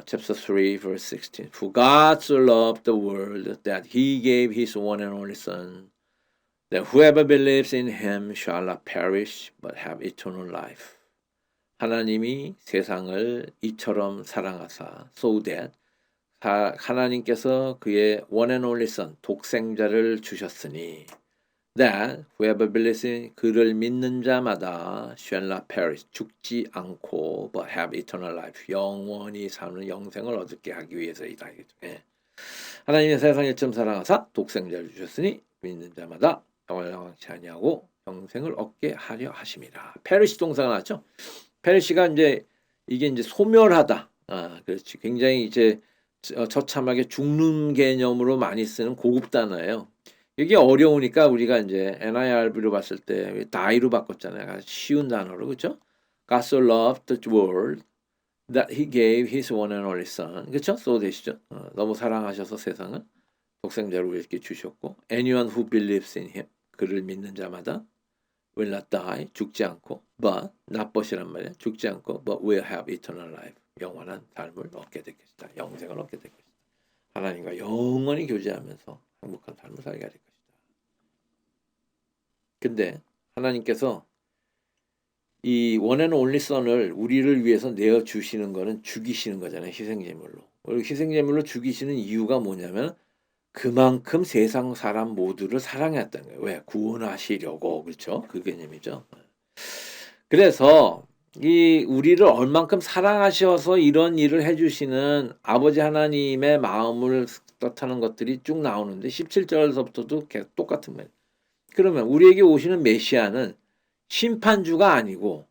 Chapter 3 verse 16 For God so loved the world that he gave his one and only son that whoever believes in him shall not perish but have eternal life. 하나님이 세상을 이처럼 사랑하사 so that 하나님께서 그의 one and only son 독생자를 주셨으니 that whoever believes in 그를 믿는 자마다 shall not perish 죽지 않고 but have eternal life 영원히 사는 영생을 얻게 하기 위해서이다. 예. 하나님의 세상을 일점 사랑하사 독생자를 주셨으니 믿는 자마다 영원을 영원치 아니하고 영생을 얻게 하려 하심이라. 페르시 동사가 나왔죠. 페르시가 이제 이게 이제 소멸하다. 그렇지. 굉장히 이제 처참하게 죽는 개념으로 많이 쓰는 고급 단어예요. 이게 어려우니까 우리가 이제 NIRV로 봤을 때 die로 바꿨잖아요. 쉬운 단어로, 그렇죠? God so loved the world that he gave his one and only son. 그렇죠? 소 되시죠? 너무 사랑하셔서 세상을 독생자로 우리에게 주셨고, anyone who believes in him, 그를 믿는 자마다 will not die, 죽지 않고, but not but이란 말이에요. 죽지 않고, but will have eternal life, 영원한 삶을 얻게 될 것이다. 영생을 얻게 될 것이다. 하나님과 영원히 교제하면서 행복한 삶을 살게 될 것이다. 근데 하나님께서 이 원앤 온리 선을 우리를 위해서 내어 주시는 거는 죽이시는 거잖아요. 희생제물로. 희생제물로 죽이시는 이유가 뭐냐면 그만큼 세상 사람 모두를 사랑했다는 거예요. 왜? 구원하시려고. 그렇죠? 그 개념이죠. 그래서 이 우리를 얼만큼 사랑하셔서 이런 일을 해주시는 아버지 하나님의 마음을 뜻하는 것들이 쭉 나오는데 17절에서부터도 계속 똑같은 말이에요. 그러면 우리에게 오시는 메시아는 심판주가 아니고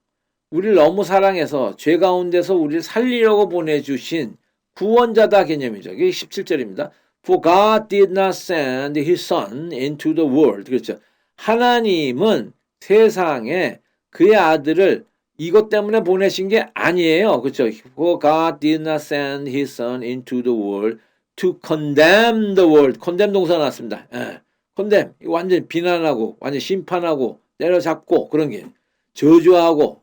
우리를 너무 사랑해서 죄 가운데서 우리를 살리려고 보내주신 구원자다 개념이죠. 이게 17절입니다. For God did not send his son into the world. 그렇죠. 하나님은 세상에 그의 아들을 이것 때문에 보내신 게 아니에요. 그렇죠. For God did not send his son into the world to condemn the world. condemn 동사 나왔습니다. condemn. 완전 비난하고, 완전 심판하고, 때려잡고, 그런 게. 저주하고,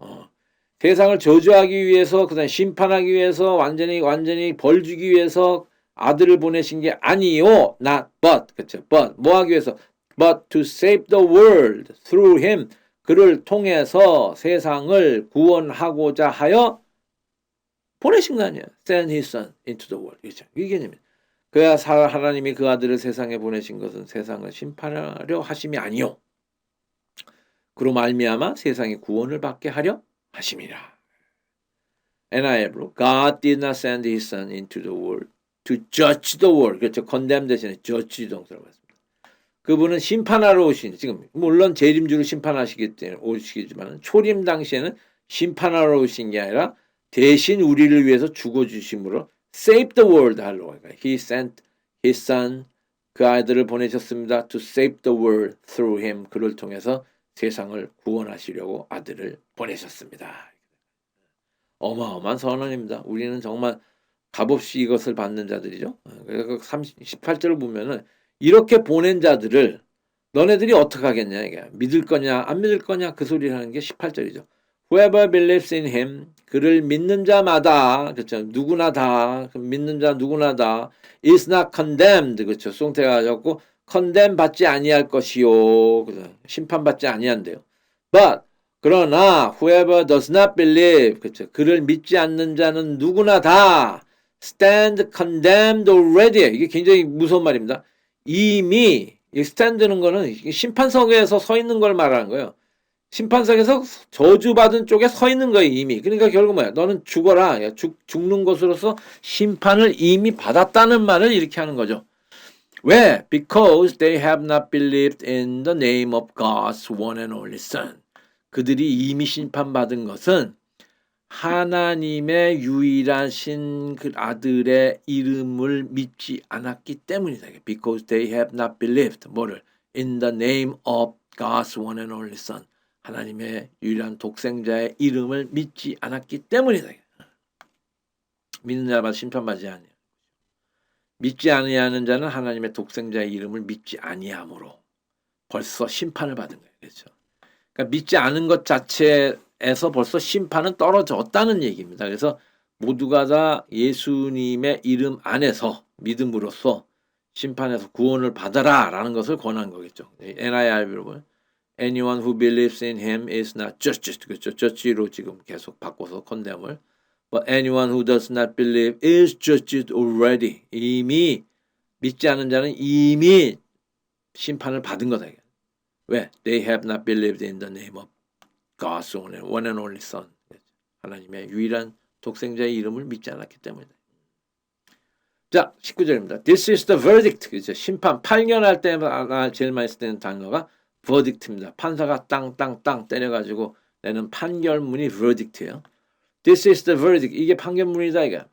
세상을 저주하기 위해서, 그 다음에 심판하기 위해서, 완전히 벌 주기 위해서 아들을 보내신 게 아니요. not but. 그렇죠. but. 뭐 하기 위해서? but to save the world through him. 그를 통해서 세상을 구원하고자 하여 보내신 거 아니에요. send his son into the world. 그렇죠. 이 개념이에요. 그야 하나님이 그 아들을 세상에 보내신 것은 세상을 심판하려 하심이 아니요. 그로 말미암아 세상의 구원을 받게 하려 하심이라. NIV로 God did not send his son into the world to judge the world. 그렇죠. condemn 대신에 judge 동사로 봤습니다. 그분은 심판하러 오신, 지금 물론 재림주로 심판하시기 때문에 오시지만 초림 당시에는 심판하러 오신 게 아니라 대신 우리를 위해서 죽어주심으로 save the world 하려고 해요. He sent his son, 그 아들을 보내셨습니다. to save the world through him. 그를 통해서 세상을 구원하시려고 아들을 보내셨습니다. 어마어마한 선언입니다. 우리는 정말 값없이 이것을 받는 자들이죠. 그래서 18절을 보면은 이렇게 보낸 자들을 너네들이 어떻게 하겠냐 이게 믿을 거냐 안 믿을 거냐 그 소리를 하는 게 18절이죠. Whoever believes in him, 그를 믿는 자마다, 그렇죠, 누구나 다, 믿는 자 누구나 다 is not condemned. 그렇죠. 송태가 하셨고 condemn 받지 아니할 것이요. 그렇죠. 심판받지 아니한대요. But 그러나 whoever does not believe, 그렇죠, 그를 믿지 않는 자는 누구나 다 stand condemned already. 이게 굉장히 무서운 말입니다. 이미 스탠드는 거는 심판석에서 서 있는 걸 말하는 거예요. 심판석에서 저주받은 쪽에 서 있는 거예요, 이미. 그러니까 결국 뭐야? 너는 죽어라. 죽는 것으로서 심판을 이미 받았다는 말을 이렇게 하는 거죠. 왜? Because they have not believed in the name of God's one and only Son. 그들이 이미 심판받은 것은 하나님의 유일하신 그 아들의 이름을 믿지 않았기 때문이다. Because they have not believed 뭐를? In the name of God's one and only Son. 하나님의 유일한 독생자의 이름을 믿지 않았기 때문이다. 믿는 자마다 심판받지 아니하고 믿지 아니하는 자는 하나님의 독생자의 이름을 믿지 아니함으로 벌써 심판을 받은 거예요. 그렇죠? 그러니까 믿지 않은 것 자체에서 벌써 심판은 떨어졌다는 얘기입니다. 그래서 모두가 다 예수님의 이름 안에서 믿음으로써 심판에서 구원을 받아라라는 것을 권한 거겠죠. NIRV로 보면 Anyone who believes in him is not judged. 그렇죠. judge로 지금 계속 바꿔서 condemn을. But anyone who does not believe is judged already. 이미 믿지 않은 자는 이미 심판을 받은 거다. 왜? They have not believed in the name of God's one and only Son. 하나님의 유일한 독생자의 이름을 믿지 않았기 때문이다. 자, 19절입니다. This is the verdict. 그렇죠. 심판, 판결할 때마다 제일 많이 쓰는 단어가 verdict입니다. 판사가 땅땅땅 때려가지고 내는 판결문이 verdict예요. This is the verdict. 이게 판결문이다 이거.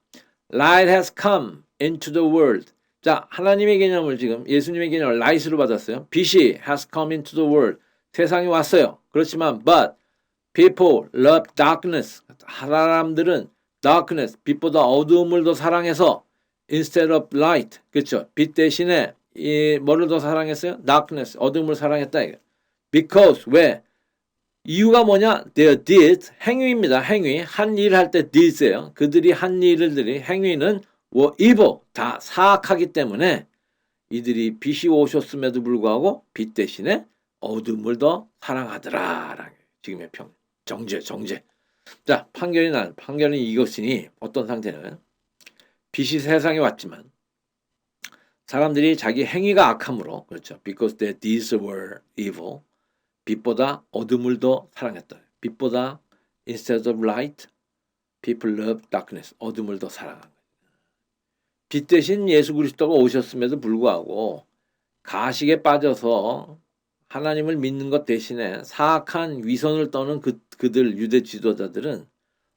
Light has come into the world. 자, 하나님의 개념을 지금 예수님의 개념을 light으로 받았어요. 빛이 has come into the world. 세상에 왔어요. 그렇지만 but people love darkness. 사람들은 darkness, 빛보다 어두움을 더 사랑해서 instead of light. 그렇죠. 빛 대신에 뭐를 더 사랑했어요? darkness, 어두움을 사랑했다 이거. Because 왜? 이유가 뭐냐? Their deeds, 행위입니다. 행위. 한 일 할 때 deeds예요. 그들이 한 일들이 행위는 were evil, 다 사악하기 때문에 이들이 빛이 오셨음에도 불구하고 빛 대신에 어둠을 더 사랑하더라. 지금의 정죄. 자, 판결은 이것이니 어떤 상태는 빛이 세상에 왔지만 사람들이 자기 행위가 악함으로 그렇죠. Because their deeds were evil. 빛보다 어둠을 더 사랑했다. 빛보다 instead of light, people love darkness. 어둠을 더 사랑한 거예요. 빛 대신 예수 그리스도가 오셨음에도 불구하고 가식에 빠져서 하나님을 믿는 것 대신에 사악한 위선을 떠는 그들 유대 지도자들은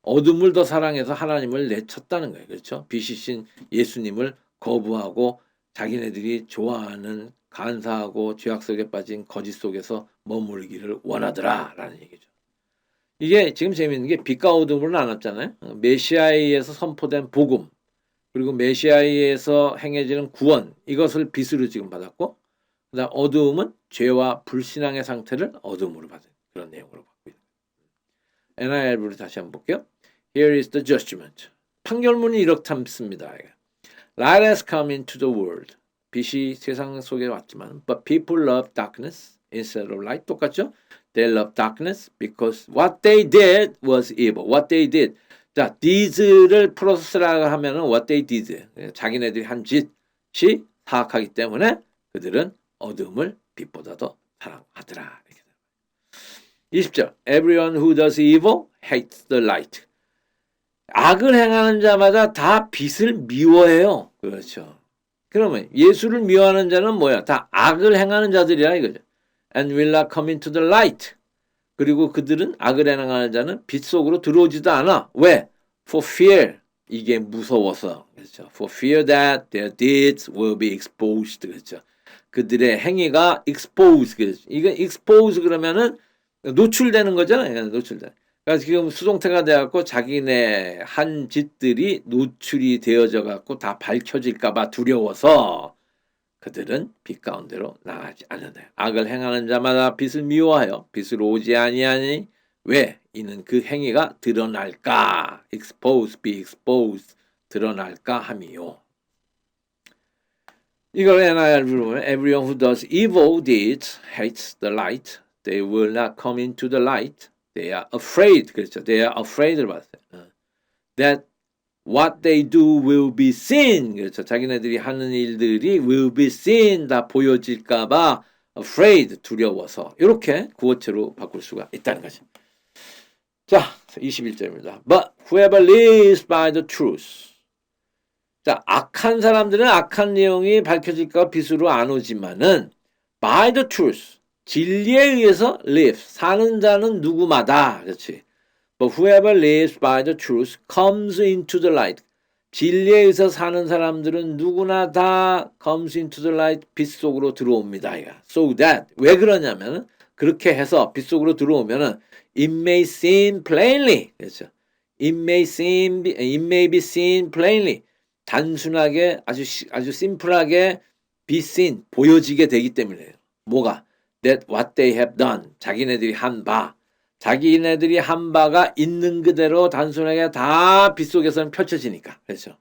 어둠을 더 사랑해서 하나님을 내쳤다는 거예요. 그렇죠? 빛이신 예수님을 거부하고 자기네들이 좋아하는 간사하고 죄악 속에 빠진 거짓 속에서 머물기를 원하더라라는 얘기죠. 이게 지금 재미있는 게 빛과 어둠으로 나눴잖아요. 메시아에 의해서 선포된 복음 그리고 메시아에 의해서 행해지는 구원 이것을 빛으로 지금 받았고 그다음 어두움은 죄와 불신앙의 상태를 어둠으로 받은 그런 내용으로 받고 있습니다. NIV로 다시 한번 볼게요. Here is the judgment. 판결문이 이렇답니다. Light has come into the world. 빛이 세상 속에 왔지만 but people love darkness instead of light. 똑같죠? They love darkness because what they did was evil. What they did. 자, deeds를 프로세스라고 하면은 what they did. 자기네들이 한 짓이 사악하기 때문에 그들은 어둠을 빛보다 더 사랑하더라. 20절. Everyone who does evil hates the light. 악을 행하는 자마다 다 빛을 미워해요. 그렇죠. 그러면 예수를 미워하는 자는 뭐야? 다 악을 행하는 자들이라 이거죠. And will not come into the light. 그리고 그들은 악을 행하는 자는 빛 속으로 들어오지도 않아. 왜? For fear. 이게 무서워서. 그렇죠. For fear that their deeds will be exposed. 그렇죠. 그들의 행위가 expose. 그렇죠. 이게 expose 그러면은 노출되는 거잖아요. 노출되는. 그러니까 지금 수동태가 돼갖고 자기네 한 짓들이 노출이 되어져 갖고 다 밝혀질까봐 두려워서 그들은 빛 가운데로 나가지 않는다. 악을 행하는 자마다 빛을 미워하여 빛으로 오지 아니하니 왜? 이는 그 행위가 드러날까? expose, be exposed. 드러날까 함이요. 이걸 NIV로 보면 Everyone who does evil deeds hates the light. They will not come into the light. They are afraid. 그렇죠. They are afraid를 봤어요. That what they do will be seen. 그렇죠. 자기네들이 하는 일들이 will be seen. 다 보여질까봐 afraid. 두려워서. 이렇게 구어체로 바꿀 수가 있다는 거죠. 자, 21절입니다. But whoever lives by the truth. 자, 악한 사람들은 악한 내용이 밝혀질까 빛으로 안 오지만은 by the truth. 진리에 의해서 live. 사는 자는 누구마다. 그렇지. But whoever lives by the truth comes into the light. 진리에 의해서 사는 사람들은 누구나 다 comes into the light. 빛 속으로 들어옵니다. So that. 왜 그러냐면 그렇게 해서 빛 속으로 들어오면은 it may seem plainly. 그렇죠. It may be seen plainly. 단순하게 아주 심플하게 be seen. 보여지게 되기 때문이에요. 뭐가? That what they have done. 자기네들이 한 바가 있는 그대로 단순하게 다 빛 속에서는 펼쳐지니까. 그렇죠.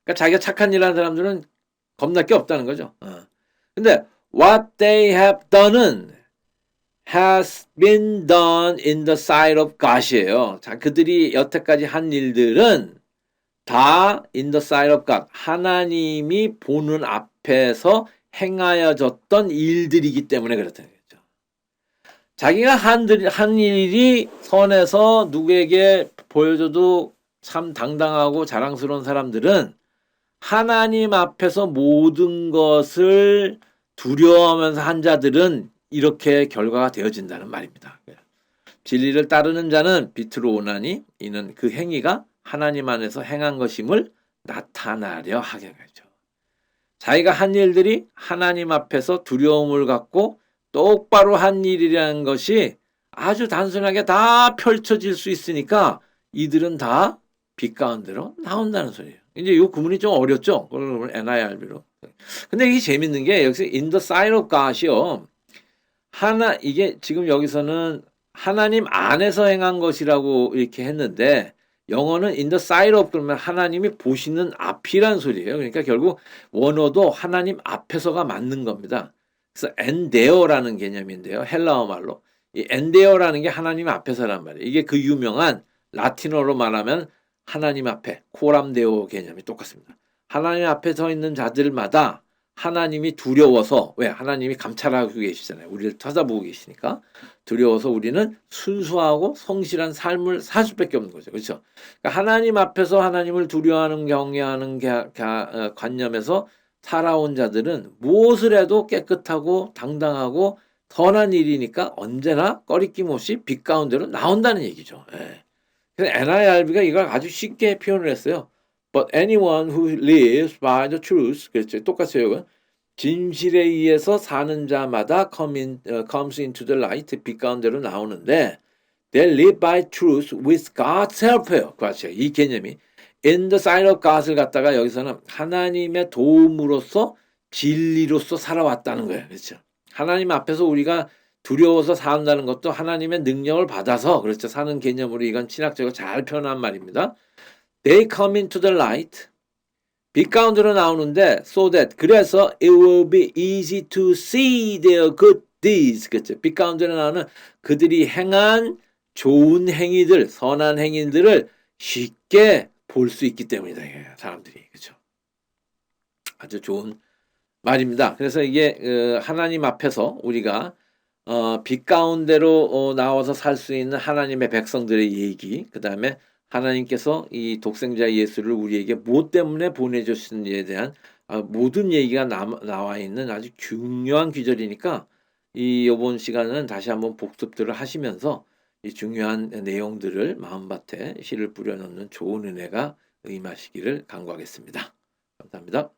그러니까 자기가 착한 일 하는 사람들은 겁날 게 없다는 거죠. 근데 what they have done은 has been done in the sight of God이에요. 자, 그들이 여태까지 한 일들은 다 in the sight of God. 하나님이 보는 앞에서 행하여졌던 일들이기 때문에 그렇다는 거죠. 자기가 한 일이 선해서 누구에게 보여줘도 참 당당하고 자랑스러운 사람들은 하나님 앞에서 모든 것을 두려워하면서 한 자들은 이렇게 결과가 되어진다는 말입니다. 진리를 따르는 자는 빛으로 오나니 이는 그 행위가 하나님 안에서 행한 것임을 나타나려 하겠죠. 자기가 한 일들이 하나님 앞에서 두려움을 갖고 똑바로 한 일이라는 것이 아주 단순하게 다 펼쳐질 수 있으니까 이들은 다 빛 가운데로 나온다는 소리예요. 이제 이 구문이 좀 어렵죠? 그걸 NIRB로. 근데 이게 재밌는 게 여기서 in the sight of God이요. 이게 지금 여기서는 하나님 안에서 행한 것이라고 이렇게 했는데 영어는 in the sight of 그러면 하나님이 보시는 앞이란 소리예요. 그러니까 결국 원어도 하나님 앞에서가 맞는 겁니다. 그래서 엔데어라는 개념인데요. 헬라어 말로. 이 엔데어라는 게 하나님 앞에서란 말이에요. 이게 그 유명한 라틴어로 말하면 하나님 앞에 코람데오 개념이 똑같습니다. 하나님 앞에 서 있는 자들마다 하나님이 두려워서 왜 하나님이 감찰하고 계시잖아요. 우리를 찾아보고 계시니까 두려워서 우리는 순수하고 성실한 삶을 살 수밖에 없는 거죠. 그렇죠? 그러니까 하나님 앞에서 하나님을 두려워하는 경외하는 관념에서 살아온 자들은 무엇을 해도 깨끗하고 당당하고 선한 일이니까 언제나 꺼리낌 없이 빛 가운데로 나온다는 얘기죠. 예. 그래서 NIRB가 이걸 아주 쉽게 표현을 했어요. But anyone who lives by the truth, 그렇죠. 똑같아요. 진실에 의해서 사는 자마다 comes into the light, 빛 가운데로 나오는데 they live by truth with God's help예요. 그렇죠. 이 개념이 in the sight of God을 갖다가 여기서는 하나님의 도움으로써 진리로서 살아왔다는 거예요. 그렇죠. 하나님 앞에서 우리가 두려워서 산다는 것도 하나님의 능력을 받아서 그렇죠. 사는 개념으로 이건 신학적으로 잘 표현한 말입니다. They come into the light. 빛 가운데로 나오는데 so that 그래서 it will be easy to see their good deeds. 그렇죠. 빛 가운데로 나오는 그들이 행한 좋은 행위들, 선한 행위들을 쉽게 볼 수 있기 때문이다. 사람들이. 그렇죠. 아주 좋은 말입니다. 그래서 이게 하나님 앞에서 우리가 빛 가운데로 나와서 살 수 있는 하나님의 백성들의 얘기, 그 다음에 하나님께서 이 독생자 예수를 우리에게 뭐 때문에 보내주셨는지에 대한 모든 얘기가 나와 있는 아주 중요한 귀절이니까 이번 시간은 다시 한번 복습들을 하시면서 이 중요한 내용들을 마음밭에 씨를 뿌려놓는 좋은 은혜가 임하시기를 간구하겠습니다. 감사합니다.